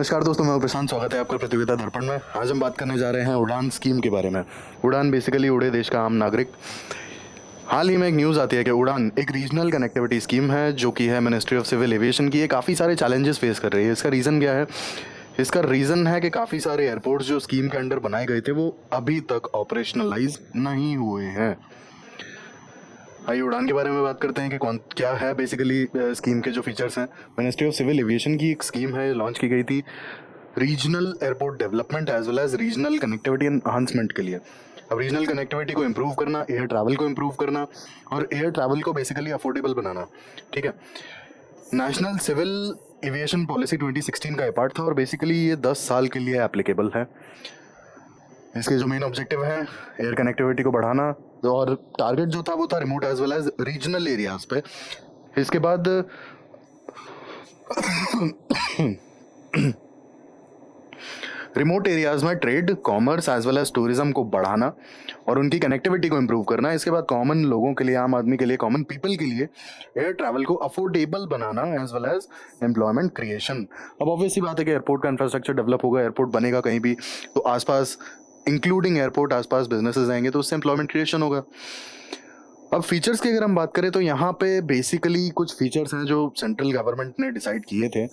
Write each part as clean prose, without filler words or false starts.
नमस्कार दोस्तों, मैं प्रशांत। स्वागत है आपका प्रतियोगिता दर्पण में। आज हम बात करने जा रहे हैं उड़ान स्कीम के बारे में। उड़ान बेसिकली उड़े देश का आम नागरिक। हाल ही में एक न्यूज़ आती है कि उड़ान एक रीजनल कनेक्टिविटी स्कीम है जो कि है मिनिस्ट्री ऑफ सिविल एविएशन की। ये काफ़ी सारे चैलेंजेस फेस कर रही है। इसका रीज़न क्या है? इसका रीज़न है कि काफ़ी सारे एयरपोर्ट्स जो स्कीम के अंडर बनाए गए थे वो अभी तक ऑपरेशनलाइज नहीं हुए हैं। आइए उड़ान के बारे में बात करते हैं कि कौन क्या है बेसिकली स्कीम के जो फीचर्स हैं। मिनिस्ट्री ऑफ सिविल एविएशन की एक स्कीम है, लॉन्च की गई थी regional airport development as well as regional connectivity enhancement के लिए। अब रीजनल कनेक्टिविटी को इम्प्रूव करना, एयर ट्रैवल को इम्प्रूव करना और एयर ट्रैवल को बेसिकली अफोर्डेबल बनाना। ठीक है, नेशनल सिविल एविएशन पॉलिसी 2016 का ये पार्ट था और बेसिकली ये 10 साल के लिए एप्लीकेबल है। इसके जो मेन ऑब्जेक्टिव है एयर कनेक्टिविटी को बढ़ाना और टारगेट जो था वो था remote as well as regional areas पे। इसके बाद रिमोट एरियाज में trade, commerce as well as tourism को बढ़ाना और उनकी कनेक्टिविटी को इम्प्रूव करना। इसके बाद कॉमन लोगों के लिए, आम आदमी के लिए, कॉमन पीपल के लिए एयर ट्रैवल को अफोर्डेबल बनाना as well as employment creation. अब ऑब्वियसली बात है कि एयरपोर्ट का इंफ्रास्ट्रक्चर डेवलप होगा, एयरपोर्ट बनेगा कहीं भी तो आसपास इंक्लूडिंग एयरपोर्ट आसपास बिजनेसेस आएंगे तो उससे एम्प्लॉयमेंट क्रिएशन होगा। अब फीचर्स की अगर हम बात करें तो यहाँ पे बेसिकली कुछ फीचर्स हैं जो सेंट्रल गवर्नमेंट ने डिसाइड किए थे।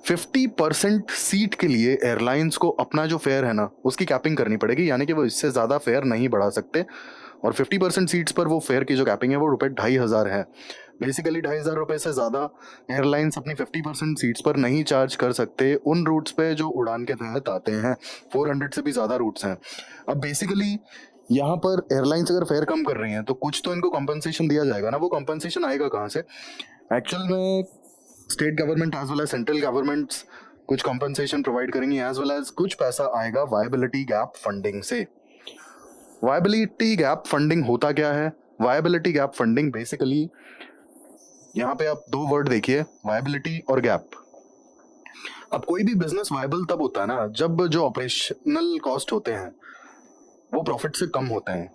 50% सीट के लिए एयरलाइंस को अपना जो फेयर है ना उसकी कैपिंग करनी पड़ेगी, यानी कि वो इससे ज़्यादा फेयर नहीं बढ़ा सकते। और 50% सीट्स पर वो फेयर की जो कैपिंग है वो ₹2,500 है। बेसिकली ₹2,500 से ज़्यादा एयरलाइंस अपनी 50% सीट्स पर नहीं चार्ज कर सकते उन रूट्स पे जो उड़ान के तहत आते हैं। 400 से भी ज़्यादा रूट्स हैं। अब बेसिकली यहाँ पर एयरलाइंस अगर फेयर कम कर रही हैं तो कुछ तो इनको कंपनसेशन दिया जाएगा ना। वो कंपनसेशन आएगा कहाँ से? एक्चुअल में state government as well as central governments कुछ कंपनसेशन प्रोवाइड करेंगी एज वेल एज कुछ पैसा आएगा वायबिलिटी गैप फंडिंग से। वायबिलिटी गैप फंडिंग होता क्या है? वायबिलिटी गैप फंडिंग बेसिकली यहाँ पे आप दो वर्ड देखिए, वायबिलिटी और गैप। अब कोई भी बिजनेस वायबल तब होता है ना जब जो ऑपरेशनल कॉस्ट होते हैं वो प्रॉफिट से कम होते हैं।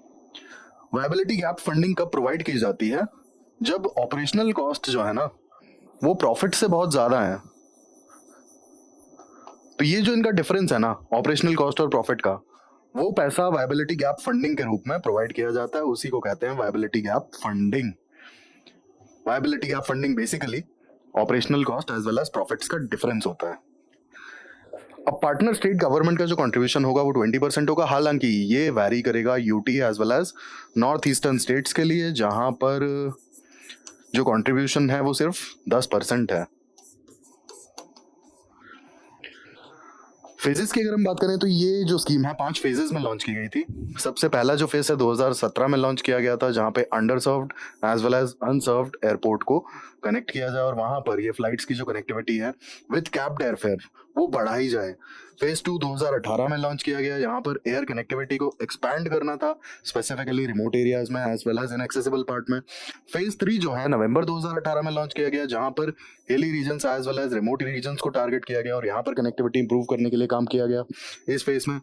वायबिलिटी गैप फंडिंग कब प्रोवाइड की जाती है? जब ऑपरेशनल कॉस्ट जो है ना वो प्रॉफिट से बहुत ज्यादा है। तो ये जो इनका डिफरेंस है ना ऑपरेशनल कॉस्ट और प्रॉफिट का, वो पैसा वायबिलिटी गैप फंडिंग के रूप में प्रोवाइड किया जाता है। उसी को कहते हैं viability gap funding. Viability gap funding basically operational cost as well as profits का डिफरेंस होता है। अब पार्टनर स्टेट गवर्नमेंट का जो कंट्रीब्यूशन होगा वो 20% होगा। हालांकि ये वैरी करेगा UT as well as north eastern states के लिए, जहां पर जो कंट्रीब्यूशन है वो सिर्फ 10% है। फेजेस की अगर हम बात करें तो ये जो स्कीम है 5 फेजेस में लॉन्च की गई थी। सबसे पहला जो फेज है 2017 में लॉन्च किया गया था, जहां पे underserved as well as unserved airport को कनेक्ट किया जाए और वहां पर ये फ्लाइट्स की जो कनेक्टिविटी है विद कैप्ड एयरफेयर वो बढ़ाई जाए। फेज 2 2018 में लॉन्च किया गया। यहाँ पर एयर कनेक्टिविटी को एक्सपैंड करना था, स्पेसिफिकली रिमोट एरियाज में as well as inaccessible part में। फेज 3 जो है नवंबर 2018 में लॉन्च किया गया, जहां पर hilly regions as well as remote regions को टारगेट किया गया और यहाँ पर कनेक्टिविटी इंप्रूव करने के लिए काम किया गया इस फेज में।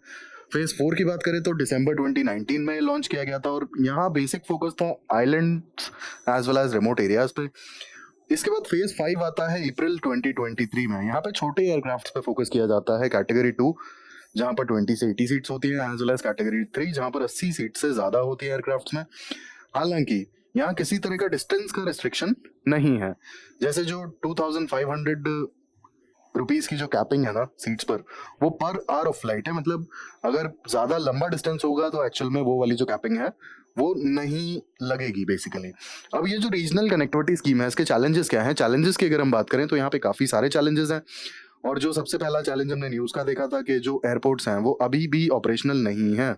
फेज 4 की बात करें तो दिसंबर 2019 में लॉन्च किया गया था और यहाँ बेसिक फोकस था islands as well as remote areas पे। इसके बाद फेज 5 आता है अप्रैल 2023 में। यहाँ पे छोटे एयरक्राफ्ट पे फोकस किया जाता है, कैटेगरी 2 जहाँ पर 20 से 80 सीट्स होती है एज वेल एज कैटेगरी 3 जहाँ पर 80 सीट से ज्यादा होती है एयरक्राफ्ट में। हालांकि यहाँ किसी तरह का डिस्टेंस का रिस्ट्रिक्शन नहीं है। जैसे जो 2500 रुपीज की जो कैपिंग है ना सीट्स पर, वो पर आवर ऑफ फ्लाइट है। मतलब अगर ज्यादा लंबा डिस्टेंस होगा तो एक्चुअल में वो वाली जो कैपिंग है वो नहीं लगेगी बेसिकली। अब ये जो रीजनल कनेक्टिविटी स्कीम है इसके चैलेंजेस क्या हैं? चैलेंजेस की अगर हम बात करें तो यहाँ पे काफी सारे चैलेंजेस हैं। और जो सबसे पहला चैलेंज हमने न्यूज का देखा था कि जो एयरपोर्ट्स हैं वो अभी भी ऑपरेशनल नहीं है।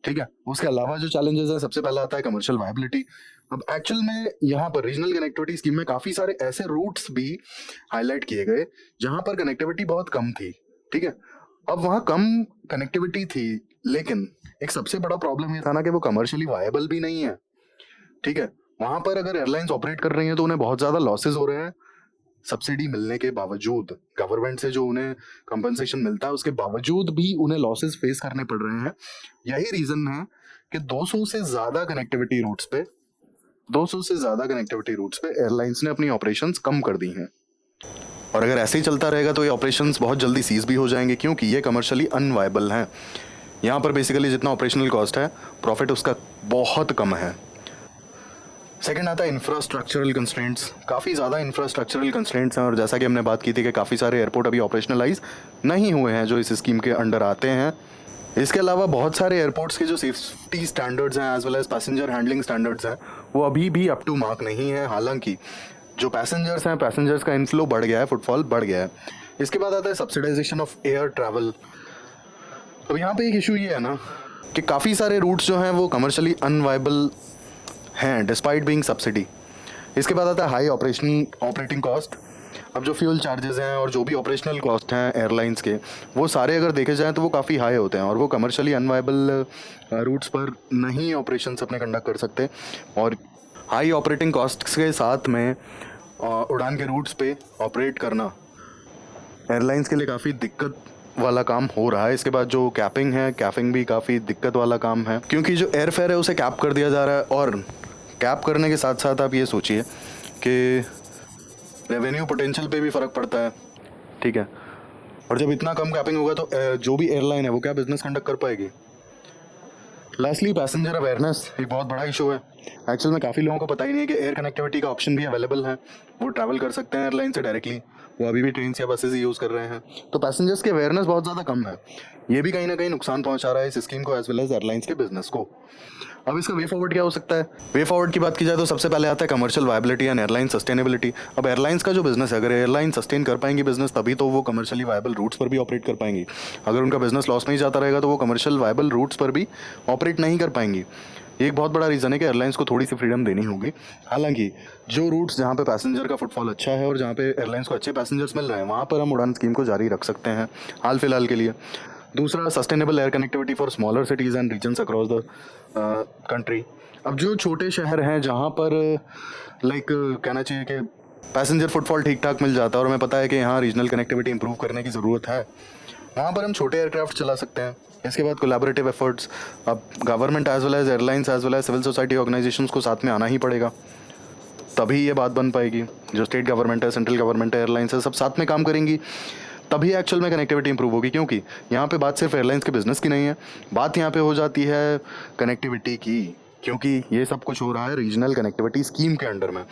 ठीक है, उसके अलावा जो चैलेंजेस है सबसे पहला आता है कमर्शियल वायबिलिटी। अब एक्चुअल में यहाँ पर रीजनल कनेक्टिविटी स्कीम में काफी सारे ऐसे रूट्स भी हाईलाइट किए गए जहां पर कनेक्टिविटी बहुत कम थी। ठीक है, अब वहां कम कनेक्टिविटी थी लेकिन एक सबसे बड़ा प्रॉब्लम ये था ना कि वो कमर्शियली वायबल भी नहीं है। ठीक है, वहां पर अगर एयरलाइंस ऑपरेट कर रही हैं तो उन्हें बहुत ज्यादा लॉसेस हो रहे हैं। सब्सिडी मिलने के बावजूद, गवर्नमेंट से जो उन्हें कंपनसेशन मिलता है उसके बावजूद भी उन्हें लॉसेस फेस करने पड़ रहे हैं। यही रीजन है कि 200 से ज्यादा कनेक्टिविटी रूट्स पे एयरलाइंस ने अपनी ऑपरेशंस कम कर दी हैं। और अगर ऐसे ही चलता रहेगा तो ये ऑपरेशंस बहुत जल्दी सीज भी हो जाएंगे, क्योंकि ये कमर्शियली अनवायबल हैं। यहाँ पर बेसिकली जितना ऑपरेशनल कॉस्ट है, प्रॉफिट उसका बहुत कम है। सेकंड आता है इंफ्रास्ट्रक्चरल कंस्ट्रेंट्स। काफ़ी ज़्यादा इंफ्रास्ट्रक्चरल कंस्ट्रेंट्स हैं, और जैसा कि हमने बात की थी कि काफ़ी सारे एयरपोर्ट अभी ऑपरेशनलाइज नहीं हुए हैं जो इस स्कीम के अंडर आते हैं। इसके अलावा बहुत सारे एयरपोर्ट्स के जो सेफ्टी स्टैंडर्ड्स हैं as well as passenger handling standards हैं, वो अभी भी अप टू मार्क नहीं है। हालांकि जो पैसेंजर्स हैं, पैसेंजर्स का इनफ्लो बढ़ गया है, फुटफॉल बढ़ गया है। इसके बाद आता है सब्सिडाइजेशन ऑफ एयर ट्रैवल। अब यहाँ पे एक इशू ये है ना कि काफ़ी सारे रूट्स जो हैं वो कमर्शियली अनवाइबल हैं डिस्पाइट बीइंग सब्सिडी। इसके बाद आता है हाई ऑपरेटिंग कॉस्ट। अब जो फ्यूल चार्जेस हैं और जो भी ऑपरेशनल कॉस्ट हैं एयरलाइंस के, वो सारे अगर देखे जाएँ तो वो काफ़ी हाई होते हैं, और वो कमर्शियली अनवाइबल रूट्स पर नहीं ऑपरेशंस अपने कंडक्ट कर सकते। और हाई ऑपरेटिंग कॉस्ट के साथ में उड़ान के रूट्स पे ऑपरेट करना एयरलाइंस के लिए काफ़ी दिक्कत वाला काम हो रहा है। इसके बाद जो कैपिंग है, कैपिंग भी काफ़ी दिक्कत वाला काम है, क्योंकि जो एयर फेयर है उसे कैप कर दिया जा रहा है, और कैप करने के साथ साथ आप ये सोचिए कि रेवेन्यू पोटेंशियल पे भी फ़र्क पड़ता है, ठीक है। और जब इतना कम कैपिंग होगा तो जो भी एयरलाइन है वो क्या बिजनेस कंडक्ट कर पाएगी। लास्टली पैसेंजर अवेयरनेस एक बहुत बड़ा इशू है। एक्चुअल में काफ़ी लोगों को पता ही नहीं है कि एयर कनेक्टिविटी का ऑप्शन भी अवेलेबल है, वो ट्रैवल कर सकते हैं एयरलाइन से डायरेक्टली, वो अभी भी ट्रेन या बसेस ही यूज़ कर रहे हैं। तो पैसेंजर्स की अवेयरनेस बहुत ज़्यादा कम है, ये भी कहीं ना कहीं नुकसान पहुंचा रहा है इस स्कीम को एज वेल एज एयरलाइंस के बिजनेस को। अब इसका वे फॉरवर्ड क्या हो सकता है? वे फॉरवर्ड की बात की जाए तो सबसे पहले आता है commercial viability and airline sustainability. अब एयरलाइंस का जो बिजनेस है, अगर एयरलाइन सस्टेन कर पाएंगी बिजनेस, तभी तो वो कमर्शियली वायबल रूट्स पर भी ऑपरेट कर पाएंगी। अगर उनका बिजनेस लॉस में ही जाता रहेगा तो वो कमर्शियल वायबल रूट्स पर भी ऑपरेट नहीं कर पाएंगी। ये एक बहुत बड़ा रीज़न है कि एयरलाइंस को थोड़ी सी फ्रीडम देनी होगी। हालांकि जो रूट्स जहाँ पे पैसेंजर का फुटफॉल अच्छा है और जहाँ पे एयरलाइंस को अच्छे पैसेंजर्स मिल रहे हैं, वहाँ पर हम उड़ान स्कीम को जारी रख सकते हैं हाल फिलहाल के लिए। दूसरा, sustainable air connectivity for smaller cities and regions across the country. अब जो छोटे शहर हैं जहाँ पर लाइक कहना चाहिए कि पैसेंजर फुटफॉल ठीक ठाक मिल जाता है और हमें पता है कि यहाँ रीजनल कनेक्टिविटी इंप्रूव करने की ज़रूरत है, वहाँ पर हम छोटे एयरक्राफ्ट चला सकते हैं। इसके बाद कोलैबोरेटिव एफर्ट्स। अब government as well as airlines as well as civil society organisations को साथ में आना ही पड़ेगा, तभी ये बात बन पाएगी। जो स्टेट गवर्नमेंट है, सेंट्रल गवर्नमेंट है, एयरलाइंस है, सब साथ में काम करेंगी तभी एक्चुअल में कनेक्टिविटी इंप्रूव होगी। क्योंकि यहाँ पे बात सिर्फ एयरलाइंस के बिजनेस की नहीं है, बात यहाँ पे हो जाती है कनेक्टिविटी की, क्योंकि ये सब कुछ हो रहा है रीजनल कनेक्टिविटी स्कीम के अंडर में।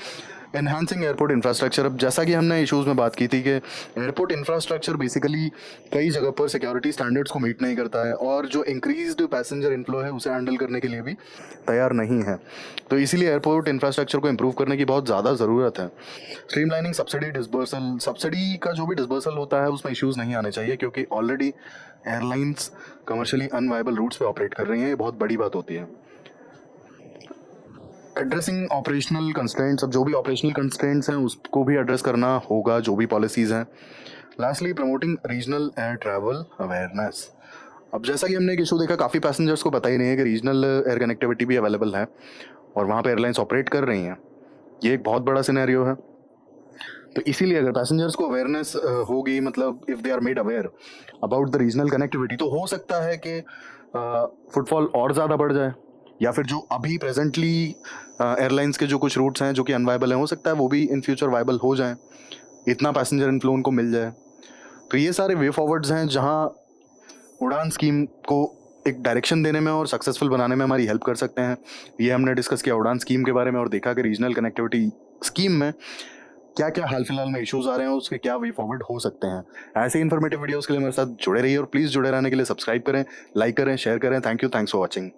Enhancing airport infrastructure. अब जैसा कि हमने इश्यूज़ में बात की थी कि एयरपोर्ट इंफ्रास्ट्रक्चर बेसिकली कई जगह पर सिक्योरिटी स्टैंडर्ड्स को मीट नहीं करता है, और जो इंक्रीज्ड पैसेंजर इनफ्लो है उसे हैंडल करने के लिए भी तैयार नहीं है। तो इसीलिए एयरपोर्ट इंफ्रास्ट्रक्चर को इम्प्रूव करने की बहुत ज़्यादा ज़रूरत है। Streamlining subsidy disbursal. सब्सिडी का जो भी डिसबर्सल होता है उसमें इश्यूज़ नहीं आने चाहिए, क्योंकि already airlines commercially unviable routes पे ऑपरेट कर रही हैं, ये बहुत बड़ी बात होती है। Addressing operational constraints. अब जो भी ऑपरेशनल कंस्ट्रेंट्स हैं उसको भी एड्रेस करना होगा, जो भी पॉलिसीज़ हैं। Lastly, promoting regional air travel awareness. अब जैसा कि हमने एक इशू देखा, काफ़ी पैसेंजर्स को पता ही नहीं है कि रीजनल एयर कनेक्टिविटी भी अवेलेबल है और वहाँ पे एयरलाइंस ऑपरेट कर रही हैं। ये एक बहुत बड़ा सिनेरियो है। तो इसीलिए अगर पैसेंजर्स को अवेयरनेस होगी, मतलब if they are made aware about the regional connectivity, तो हो सकता है कि फुटफॉल और ज़्यादा बढ़ जाए, या फिर जो अभी प्रेजेंटली एयरलाइंस के जो कुछ रूट्स हैं जो कि अनवाइबल हैं, हो सकता है वो भी इन फ्यूचर वाइबल हो जाएं, इतना पैसेंजर इनफ्लो उनको मिल जाए। तो ये सारे वे फॉरवर्ड्स हैं जहां उड़ान स्कीम को एक डायरेक्शन देने में और सक्सेसफुल बनाने में हमारी हेल्प कर सकते हैं। ये हमने डिस्कस किया उड़ान स्कीम के बारे में और देखा कि रीजनल कनेक्टिविटी स्कीम में क्या क्या हाल फिलहाल में इश्यूज आ रहे हैं, उसके क्या वे फॉरवर्ड हो सकते हैं। ऐसे इन्फॉर्मेटिव वीडियोस के लिए मेरे साथ जुड़े रहिए और प्लीज़ जुड़े रहने के लिए सब्सक्राइब करें, लाइक करें, शेयर करें। Thank you, thanks for watching.